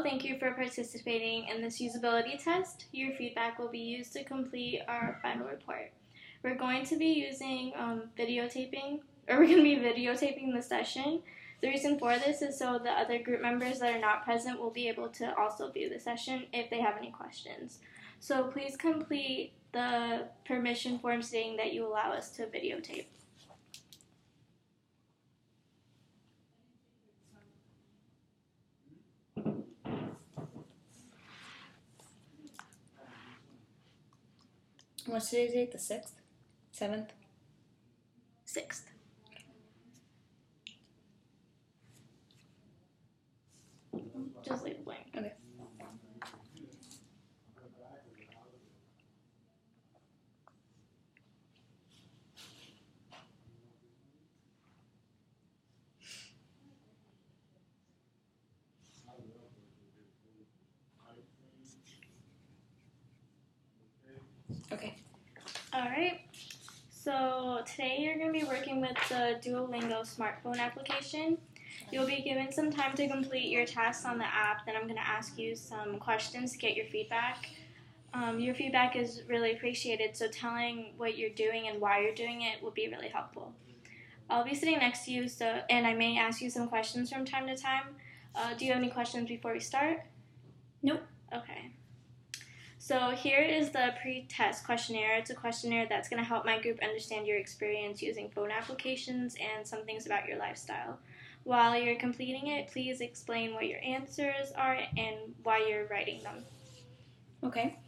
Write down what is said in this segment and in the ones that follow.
Hello, thank you for participating in this usability test. Your feedback will be used to complete our final report. We're going to be using videotaping the session. The reason for this is so the other group members that are not present will be able to also view the session if they have any questions. So please complete the permission form stating that you allow us to videotape. What's today's date? The 6th? 7th? 6th. Just leave it blank. Okay. Okay. Alright, so today you're going to be working with the DuoLingo smartphone application. You'll be given some time to complete your tasks on the app, then I'm going to ask you some questions to get your feedback. Your feedback is really appreciated, so telling what you're doing and why you're doing it will be really helpful. I'll be sitting next to you, and I may ask you some questions from time to time. Do you have any questions before we start? Nope. Okay. So here is the pre-test questionnaire. It's a questionnaire that's going to help my group understand your experience using phone applications and some things about your lifestyle. While you're completing it, please explain what your answers are and why you're writing them. Okay.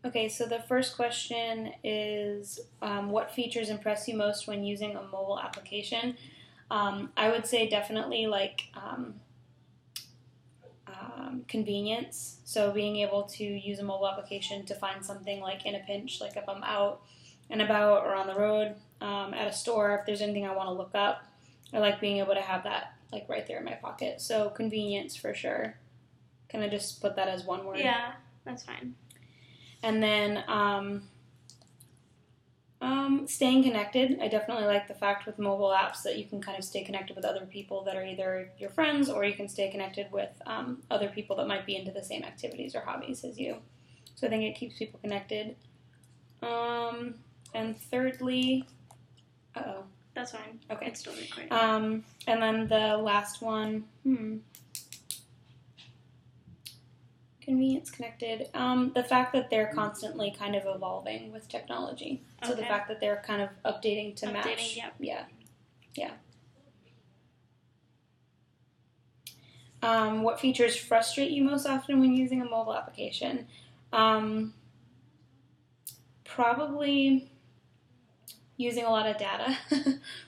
Okay, so the first question is, what features impress you most when using a mobile application? I would say definitely convenience. So being able to use a mobile application to find something like in a pinch, like if I'm out and about or on the road, at a store, if there's anything I want to look up, I like being able to have that like right there in my pocket. So convenience for sure. Can I just put that as one word? Yeah, that's fine. And then staying connected. I definitely like the fact with mobile apps that you can kind of stay connected with other people that are either your friends, or you can stay connected with other people that might be into the same activities or hobbies as you. So I think it keeps people connected. And thirdly, That's fine. Okay. It's still recording. And then the last one, convenience, connected. The fact that they're constantly kind of evolving with technology. So the fact that they're kind of updating to match. Yep. Yeah. What features frustrate you most often when using a mobile application? Probably using a lot of data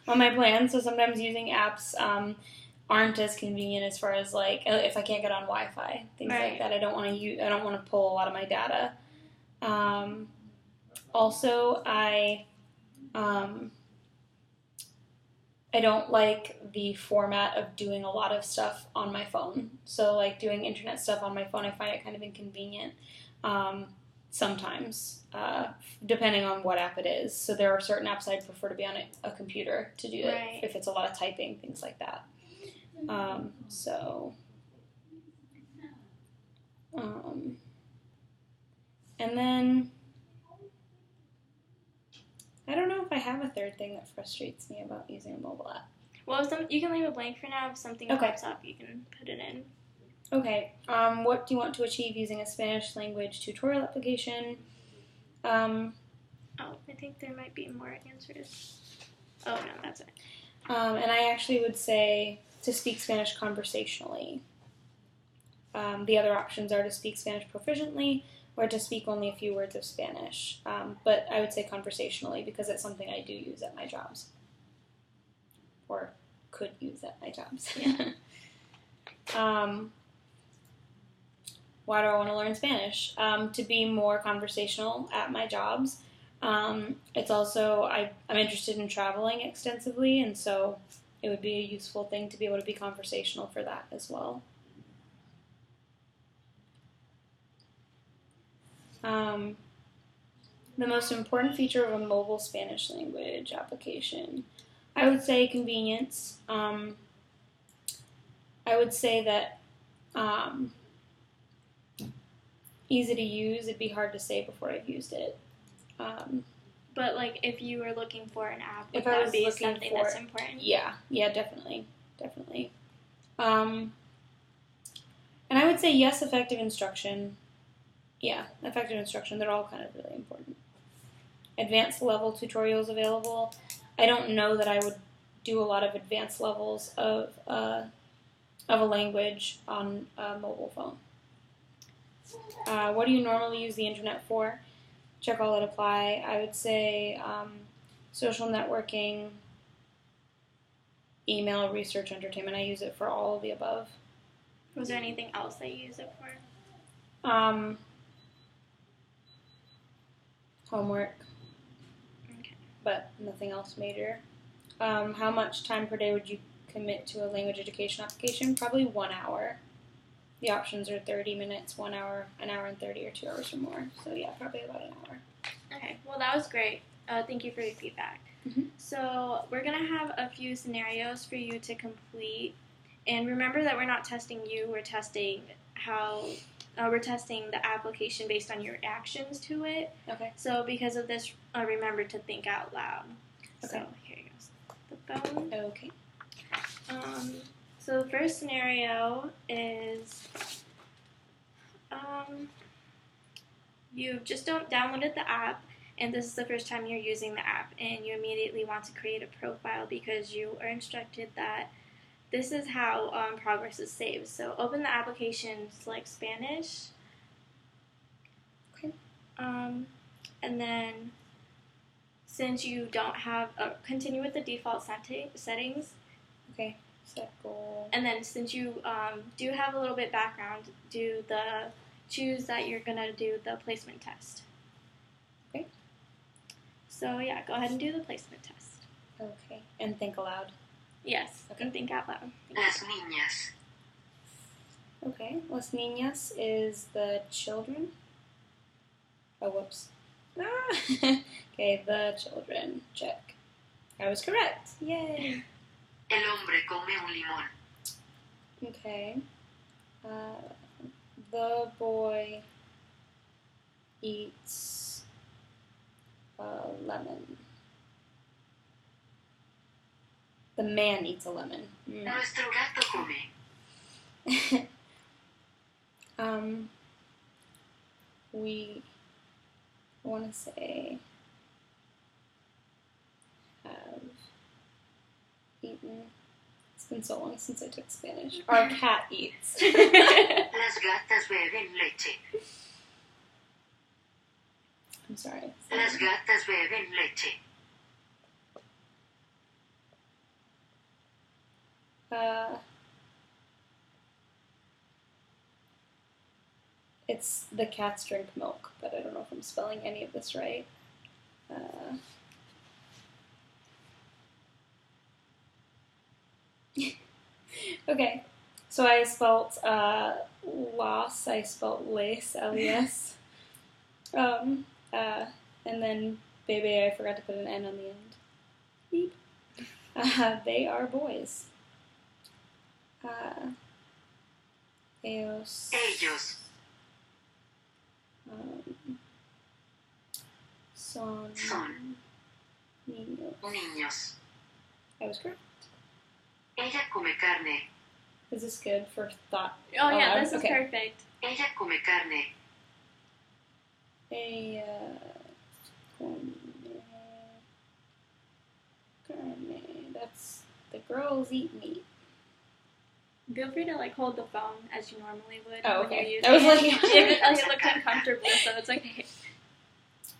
on my plan. So sometimes using apps aren't as convenient as far as like if I can't get on Wi-Fi, things like that. I don't want to pull a lot of my data. Also, I don't like the format of doing a lot of stuff on my phone. So like doing internet stuff on my phone, I find it kind of inconvenient sometimes, depending on what app it is. So there are certain apps I'd prefer to be on a computer to do it, if it's a lot of typing, things like that. And then I don't know if I have a third thing that frustrates me about using a mobile app. Well, you can leave it blank for now. If something pops up, you can put it in. Okay. What do you want to achieve using a Spanish language tutorial application? I think there might be more answers. Oh, no, that's it. And I actually would say to speak Spanish conversationally. The other options are to speak Spanish proficiently or to speak only a few words of Spanish. But I would say conversationally because it's something I do use at my jobs. Or could use at my jobs. Yeah. Why do I want to learn Spanish? To be more conversational at my jobs. It's also, I'm interested in traveling extensively, and so it would be a useful thing to be able to be conversational for that as well. The most important feature of a mobile Spanish language application, I would say convenience. I I would say that easy to use, it'd be hard to say before I've used it. But like, if you were looking for an app, would If I that was be looking something for- that's important? Yeah, definitely. And I would say yes, effective instruction. Yeah, effective instruction. They're all kind of really important. Advanced level tutorials available. I don't know that I would do a lot of advanced levels of a language on a mobile phone. What do you normally use the internet for? Check all that apply. I would say social networking, email, research, entertainment. I use it for all of the above. Was there anything else that you use it for? Homework. Okay. But nothing else major. How much time per day would you commit to a language education application? Probably 1 hour. The options are 30 minutes, 1 hour, an hour and 30, or 2 hours or more. So yeah, probably about an hour. Okay, well that was great. Thank you for your feedback. Mhm. So we're going to have a few scenarios for you to complete. And remember that we're not testing you, we're testing we're testing the application based on your reactions to it. Okay. So because of this, remember to think out loud. Okay. So here goes the phone. Okay. So the first scenario is you just downloaded the app, and this is the first time you're using the app, and you immediately want to create a profile because you are instructed that this is how progress is saved. So open the application, select Spanish, Okay. and then since you don't have, continue with the default settings. Okay. Set goal. And then since you do have a little bit background, choose that you're going to do the placement test. Okay. So yeah, go ahead and do the placement test. Okay. And think aloud. Yes, Okay. and think out loud. Las niñas. Okay. Las niñas is the children. Oh, whoops. Okay, the children. Check. I was correct. Yay. El hombre come un limón. Okay. The boy eats a lemon. The man eats a lemon. Nuestro gato come. We want to say have eaten. It's been so long since I took Spanish. Our cat eats. Las gatas beben leche. I'm sorry. Las gatas beben leche. It's the cats drink milk, but I don't know if I'm spelling any of this right. Okay, so I spelt loss, I spelt lace, L-E-S. And then baby, I forgot to put an N on the end. Beep. They are boys. Ellos. Son. Niños. I was correct. Ella come carne. Is this good for thought? Oh yeah, this is okay. perfect. Ella come carne. Carne. That's the girls eat meat. Feel free to hold the phone as you normally would. Oh, when okay. you're I was using like, it looked uncomfortable, so it's okay.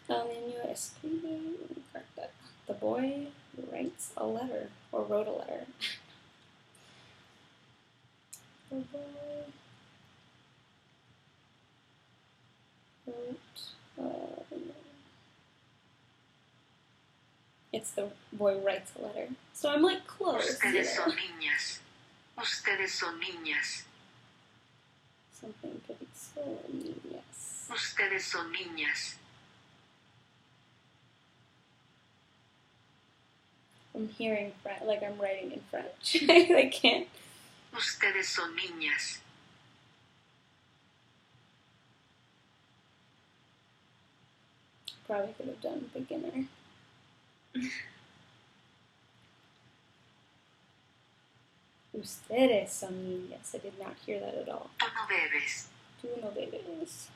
El niño escribe una carta. The boy writes a letter, or wrote a letter. The boy wrote a letter. It's the boy writes a letter. So I'm close. Ustedes son niñas. Ustedes son niñas. Something pretty so yes. Ustedes son niñas. I'm hearing French, I'm writing in French. I can't. Ustedes son niñas. Probably could have done beginner. Ustedes son niñas. I did not hear that at all. Tú no bebes. Tú no bebes.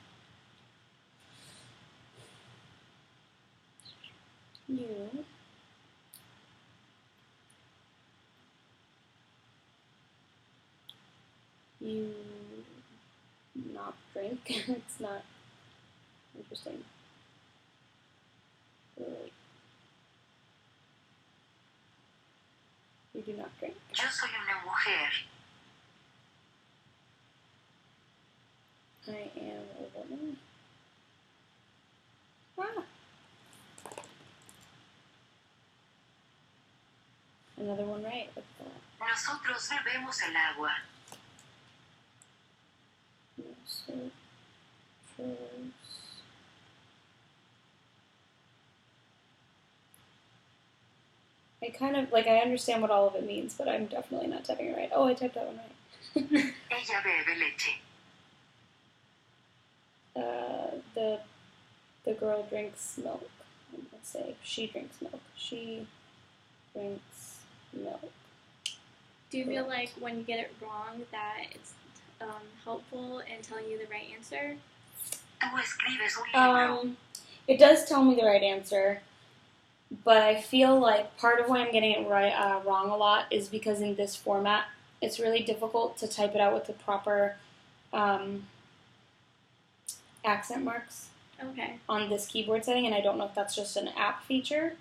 You. You not drink. It's not interesting. You do not drink. Yo soy una mujer. I am a woman. Ah. Another one right. What's that? Nosotros bebemos el agua. I kind of, I understand what all of it means, but I'm definitely not typing it right. Oh, I typed that one right. Ella bebe leche. The girl drinks milk. I'm going to say she drinks milk. She drinks milk. Do you feel like when you get it wrong that it's helpful in telling you the right answer? Tú escribes un libro. It does tell me the right answer, but I feel like part of why I'm getting it wrong a lot is because in this format, it's really difficult to type it out with the proper accent marks on this keyboard setting, and I don't know if that's just an app feature,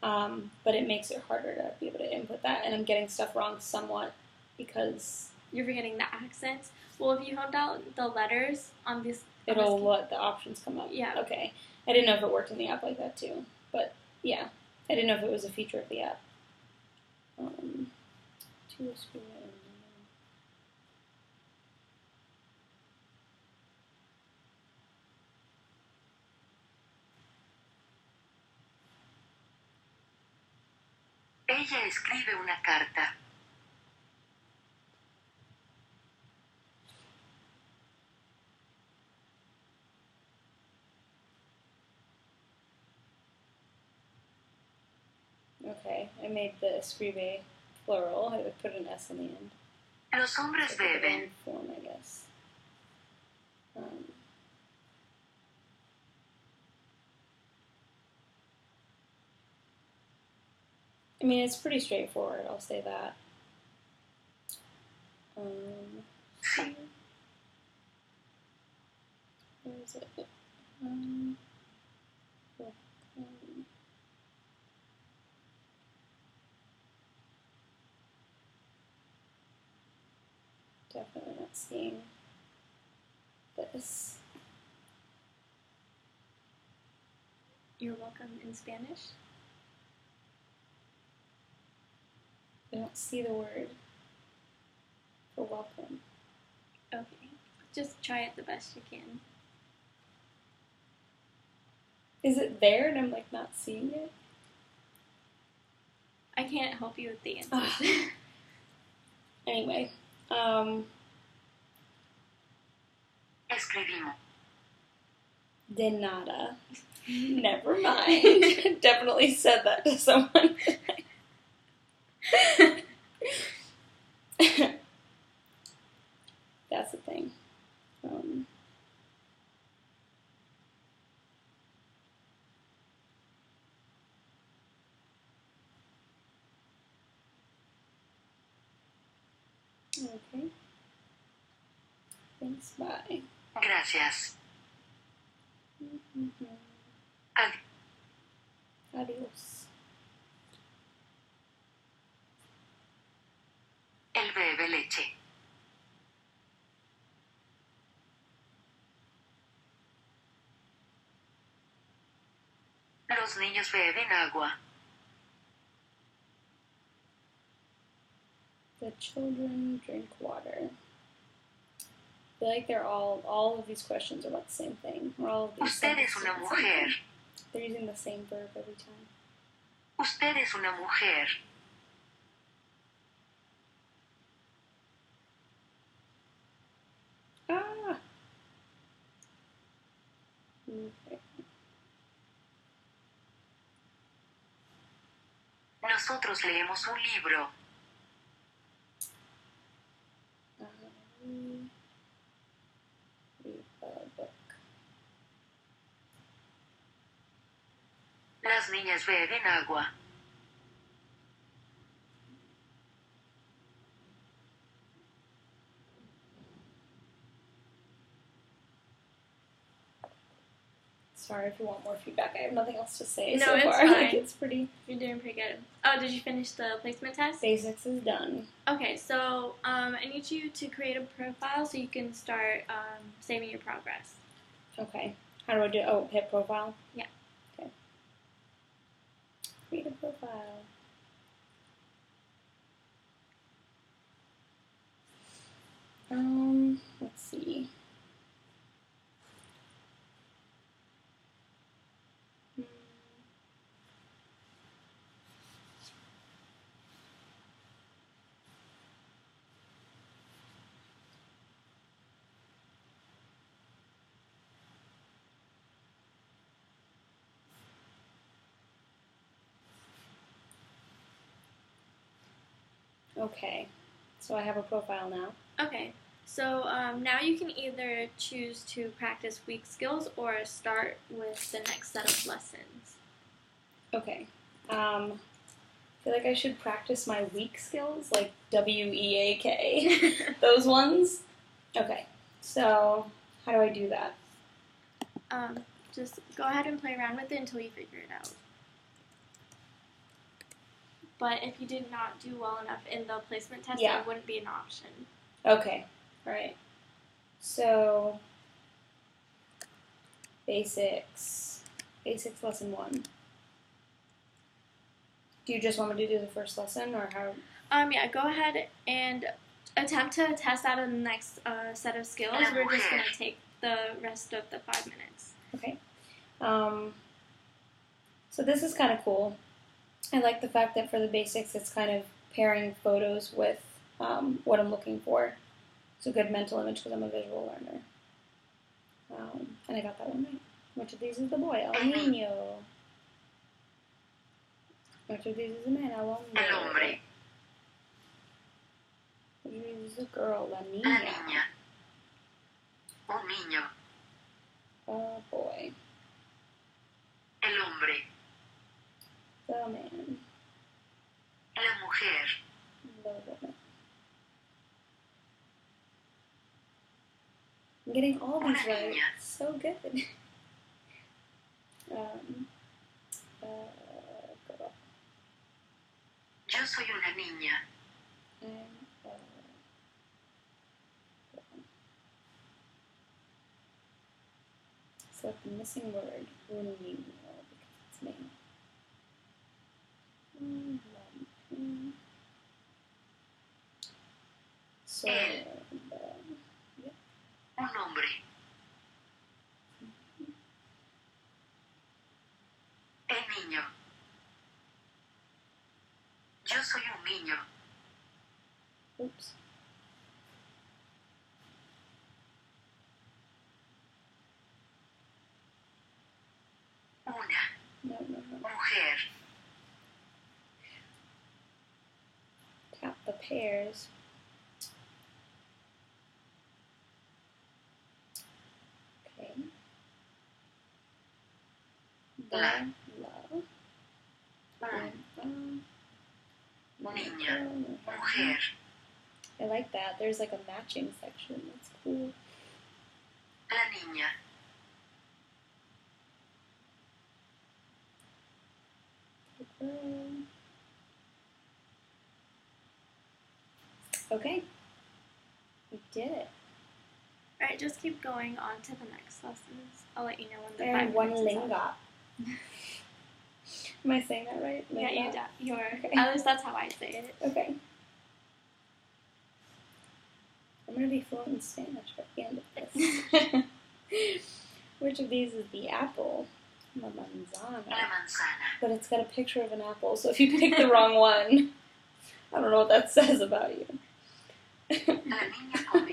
but it makes it harder to be able to input that, and I'm getting stuff wrong somewhat because... You're forgetting the accents? Well, if you hold out the letters on this... It'll let the options come up. Yeah. Okay. I didn't know if it worked in the app like that too, but yeah. I didn't know if it was a feature of the app. Ella escribe una carta. Okay, I made the escribe plural. I would put an S on the end. Los hombres So beben. form, I guess. I mean, it's pretty straightforward. I'll say that. Sí. Where is it? Definitely not seeing this. You're welcome in Spanish? I don't see the word for welcome. Okay. Just try it the best you can. Is it there and I'm not seeing it? I can't help you with the answers. Anyway, Escribimos. de nada. Never mind. Definitely said that to someone. That's the thing. Okay. Thanks, bye. Gracias. Adios. Él bebe leche. Los niños beben agua. The children drink water. I feel like they're all of these questions are about the same thing. Or all of these Usted es una mujer. They're using the same verb every time. Usted es una mujer. Okay. Nosotros leemos un libro. We read a book. Las niñas beben agua. Sorry if you want more feedback. I have nothing else to say No, so it's far. fine. Like, it's pretty. You're doing pretty good. Oh, did you finish the placement test? Basics is done. Okay, so I need you to create a profile so you can start saving your progress. Okay. How do I do? Oh, hit profile. Yeah. Okay. Create a profile. Let's see. Okay, so I have a profile now. Okay, so now you can either choose to practice weak skills or start with the next set of lessons. Okay. I feel like I should practice my weak skills, like WEAK. Those ones? Okay, so how do I do that? Just go ahead and play around with it until you figure it out. But if you did not do well enough in the placement test, Yeah. it wouldn't be an option. Okay, alright. So, basics. Basics lesson 1. Do you just want me to do the first lesson, or how? Yeah, go ahead and attempt to test out of the next set of skills. We're just going to take the rest of the 5 minutes. Okay. So this is kind of cool. I like the fact that for the basics, it's kind of pairing photos with what I'm looking for. It's a good mental image because I'm a visual learner. And I got that one right. Which of these is the boy? El niño. Which of these is the man? El hombre. Which of these is the girl? La niña. La niña. Un niño. A boy. El hombre. The man. La mujer. The woman. I'm getting all these right. So good. Girl. Yo soy una niña. And, select the missing word. Un niño, because it's me. So, Un hombre. El niño. Yo soy un niño. oops. Una No. mujer. Tap the pairs. Okay. La. Niña. Mujer. I like that. There's like a matching section. That's cool. La niña. Okay. We did it. Alright, just keep going on to the next lessons. I'll let you know when the And 5 one minutes is lingot. up. Am I saying that right? Yeah, Lingot? you're. Okay. At least that's how I say it. Okay. I'm going to be fluent in Spanish at the end of this. Which of these is the apple? La manzana. La manzana. But it's got a picture of an apple, so if you pick the wrong one, I don't know what that says about you. La niña come.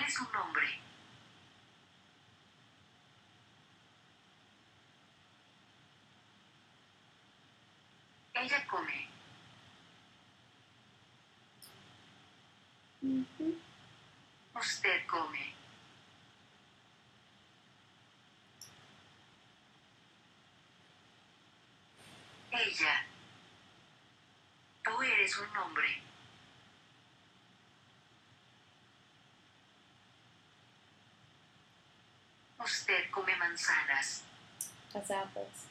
es un hombre. Ella come. Usted come. Ella. Tú eres un hombre. Usted come manzanas. That's apples.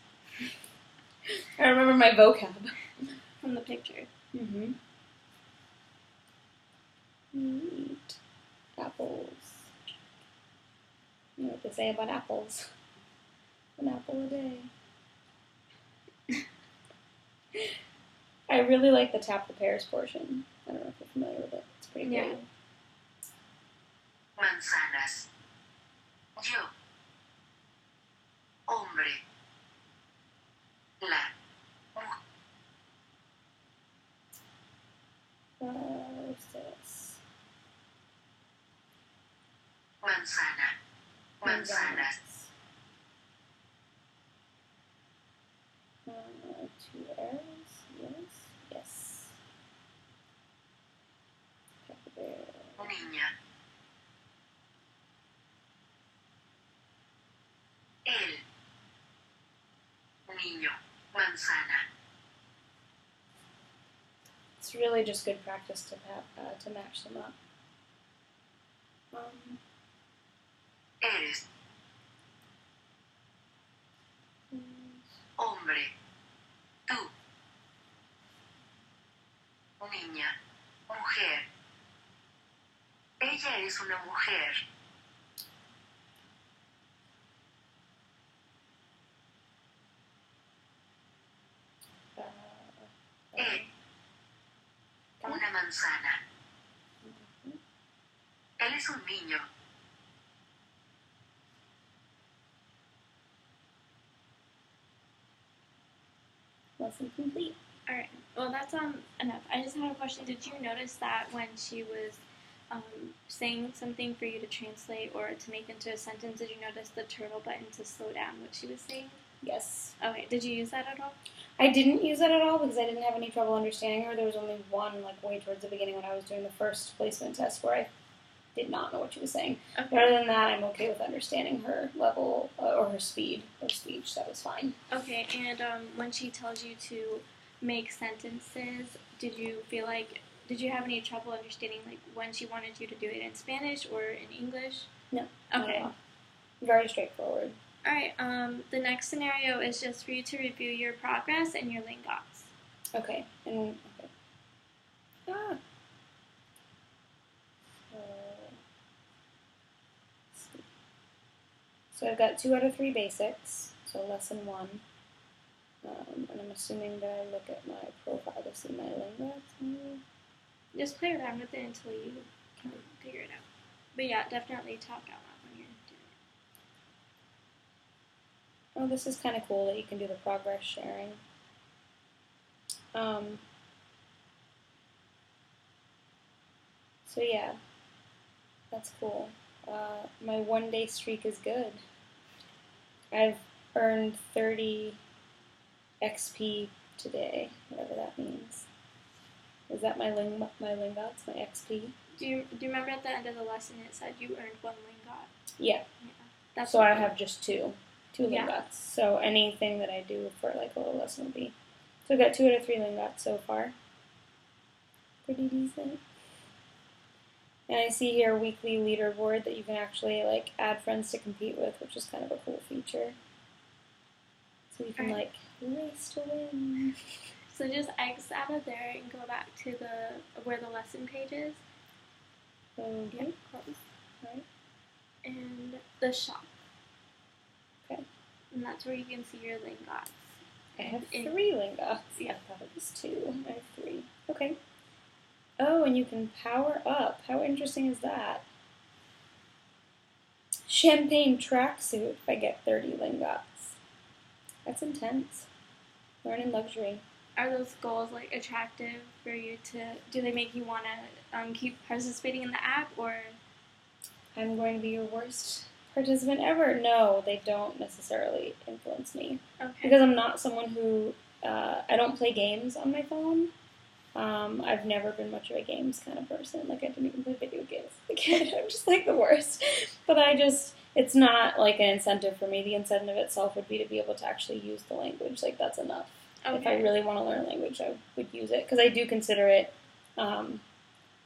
I remember my vocab. From the picture. Neat. Apples. You know what they say about apples. An apple a day. I really like the tap the pears portion. I don't know if you're familiar with it. It's pretty great. Manzanas. Yo. Hombre. La. What's this? Manzana. Manzanas. Two arrows. Yes. Niña. El. Niño. Manzana. It's really just good practice to match them up. Eres. Hombre. Tú. Niña. Mujer. Ella es una mujer. Una manzana. Él es un niño. Lesson complete. Alright, well that's enough. I just had a question. Did you notice that when she was saying something for you to translate or to make into a sentence, did you notice the turtle button to slow down what she was saying? Yes. Okay, did you use that at all? I didn't use that at all because I didn't have any trouble understanding her. There was only one, way towards the beginning when I was doing the first placement test where I did not know what she was saying. Okay. But other than that, I'm okay with understanding her level or her speed of speech. That was fine. Okay, and when she tells you to make sentences, did you have any trouble understanding when she wanted you to do it in Spanish or in English? No. Okay. Very straightforward. Alright, the next scenario is just for you to review your progress and your lingots. Okay. So I've got 2 out of 3 basics, so lesson 1. And I'm assuming that I look at my profile to see my lingots. Just play around with it until you can figure it out. But yeah, definitely talk out loud when you're doing it. Oh, this is kind of cool that you can do the progress sharing. So yeah, that's cool. My 1-day streak is good. I've earned 30 XP today, whatever that means. Is that my lingots, my XP? Do you remember at the end of the lesson it said you earned 1 lingot? Yeah. That's so I have just 2 lingots. Yeah. So anything that I do for a little lesson would be. So I've got 2 out of 3 lingots so far. Pretty decent. And I see here a weekly leaderboard that you can actually add friends to compete with, which is kind of a cool feature. So you can race to win. So just X out of there and go back to where the lesson page is. Okay. Yep, close. Right. And the shop. Okay. And that's where you can see your lingots. I have 3 lingots. Yeah. I thought it was 2. I have 3. Okay. Oh, and you can power up. How interesting is that? Champagne tracksuit if I get 30 lingots. That's intense. Learning luxury. Are those goals attractive for you to? Do they make you want to keep participating in the app or? I'm going to be your worst participant ever. No, they don't necessarily influence me. Okay. Because I'm not someone who, I don't play games on my phone. I've never been much of a games kind of person. Like, I didn't even play video games as a kid. I'm just, like, the worst. But it's not, like, an incentive for me. The incentive itself would be to be able to actually use the language. Like, that's enough. Okay. If I really want to learn a language, I would use it. Because I do consider it,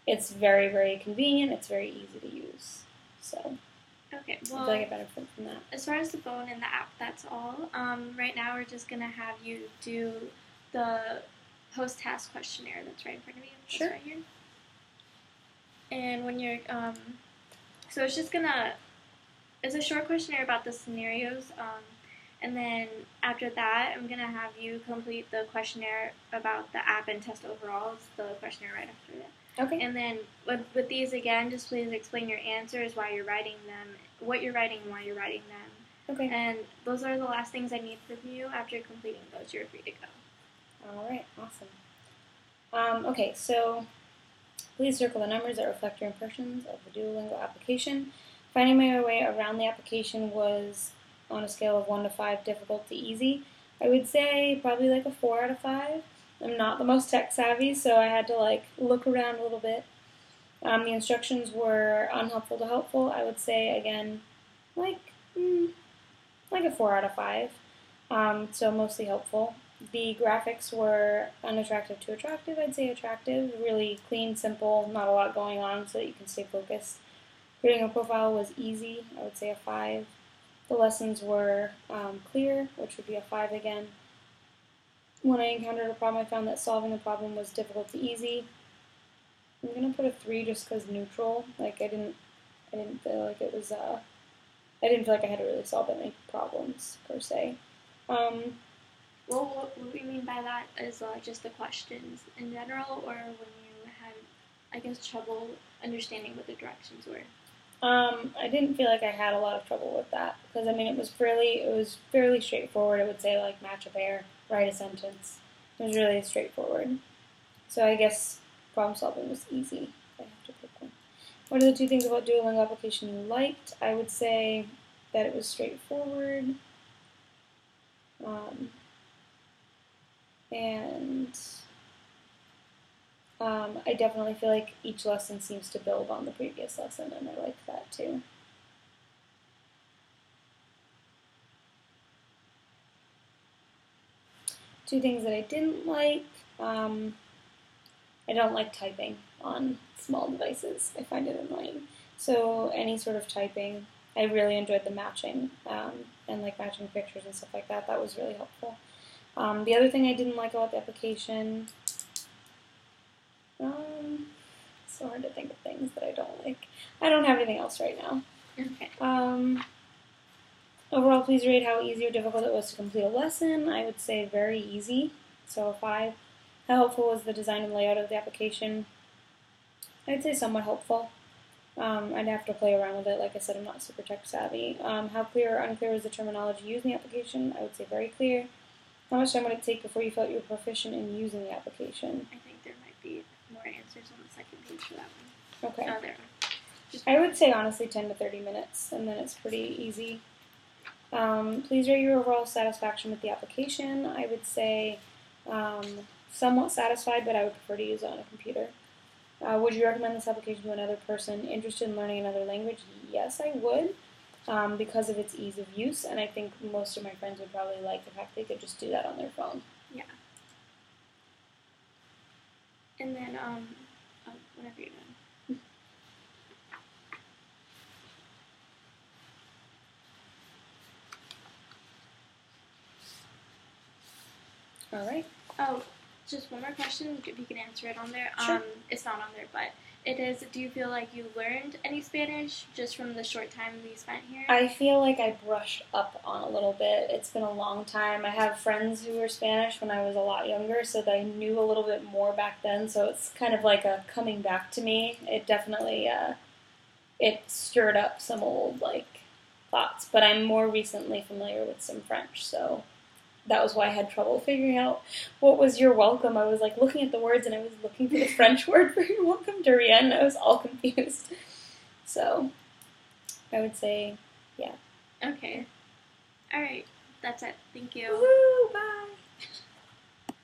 it's very, very convenient. It's very easy to use. So, okay, I feel well, like I benefit from that. as far as the phone and the app, that's all. Right now, we're just going to have you do the post-task questionnaire that's right in front of you. That's Sure. right here. And when you're, so it's just gonna, it's a short questionnaire about the scenarios, and then after that, I'm gonna have you complete the questionnaire about the app and test overall. It's the questionnaire right after that. Okay. And then with these again, just please explain your answers, why you're writing them, what you're writing, and why you're writing them. Okay. And those are the last things I need from you. After completing those, you're free to go. All right. Awesome. Okay, so please circle the numbers that reflect your impressions of the DuoLingo application. Finding my way around the application was on a scale of 1 to 5, difficult to easy. I would say probably like a 4 out of 5. I'm not the most tech savvy, so I had to like look around a little bit. The instructions were unhelpful to helpful. I would say again, like a 4 out of 5. So mostly helpful. The graphics were unattractive to attractive. I'd say attractive, really clean, simple, not a lot going on, so that you can stay focused. Creating a profile was easy. I would say a 5. The lessons were clear, which would be a 5 again. When I encountered a problem, I found that solving the problem was difficult to easy. I'm gonna put a 3 just because neutral. Like I didn't feel like it was. I didn't feel like I had to really solve any problems per se. Well, what we mean by that is just the questions in general, or when you had, I guess, trouble understanding what the directions were. I didn't feel like I had a lot of trouble with that because I mean it was fairly straightforward. I would say like match a pair, write a sentence. It was really straightforward. So I guess problem solving was easy. If I have to pick one. What are the 2 things about DuoLingo application you liked? I would say that it was straightforward. And I definitely feel like each lesson seems to build on the previous lesson, and I like that too. Two things that I didn't like. I don't like typing on small devices. I find it annoying. So any sort of typing, I really enjoyed the matching and like matching pictures and stuff like that. That was really helpful. The other thing I didn't like about the application, it's so hard to think of things that I don't like. I don't have anything else right now. Okay. Overall, please rate how easy or difficult it was to complete a lesson. I would say very easy, so a 5. How helpful was the design and layout of the application? I'd say somewhat helpful. I'd have to play around with it. Like I said, I'm not super tech savvy. How clear or unclear was the terminology used in the application? I would say very clear. How much time would it take before you felt you were proficient in using the application? I think there might be more answers on the second page for that one. Okay. Oh, there. I would say honestly 10 to 30 minutes, and then it's pretty easy. Please rate your overall satisfaction with the application. I would say somewhat satisfied, but I would prefer to use it on a computer. Would you recommend this application to another person interested in learning another language? Yes, I would, because of its ease of use, and I think most of my friends would probably like the fact they could just do that on their phone. Yeah. And then, whenever you're done. All right. Oh, just one more question, if you can answer it on there. Sure. It's not on there, but it is, do you feel like you learned any Spanish just from the short time we spent here? I feel like I brushed up on a little bit. It's been a long time. I have friends who were Spanish when I was a lot younger, so that I knew a little bit more back then, so it's kind of like a coming back to me. It definitely, it stirred up some old, like, thoughts, but I'm more recently familiar with some French, so that was why I had trouble figuring out what was you're welcome. I was like looking at the words and I was looking for the French word for you're welcome, de rien, and I was all confused. So, I would say, Okay. All right. That's it. Thank you. Woo! Bye!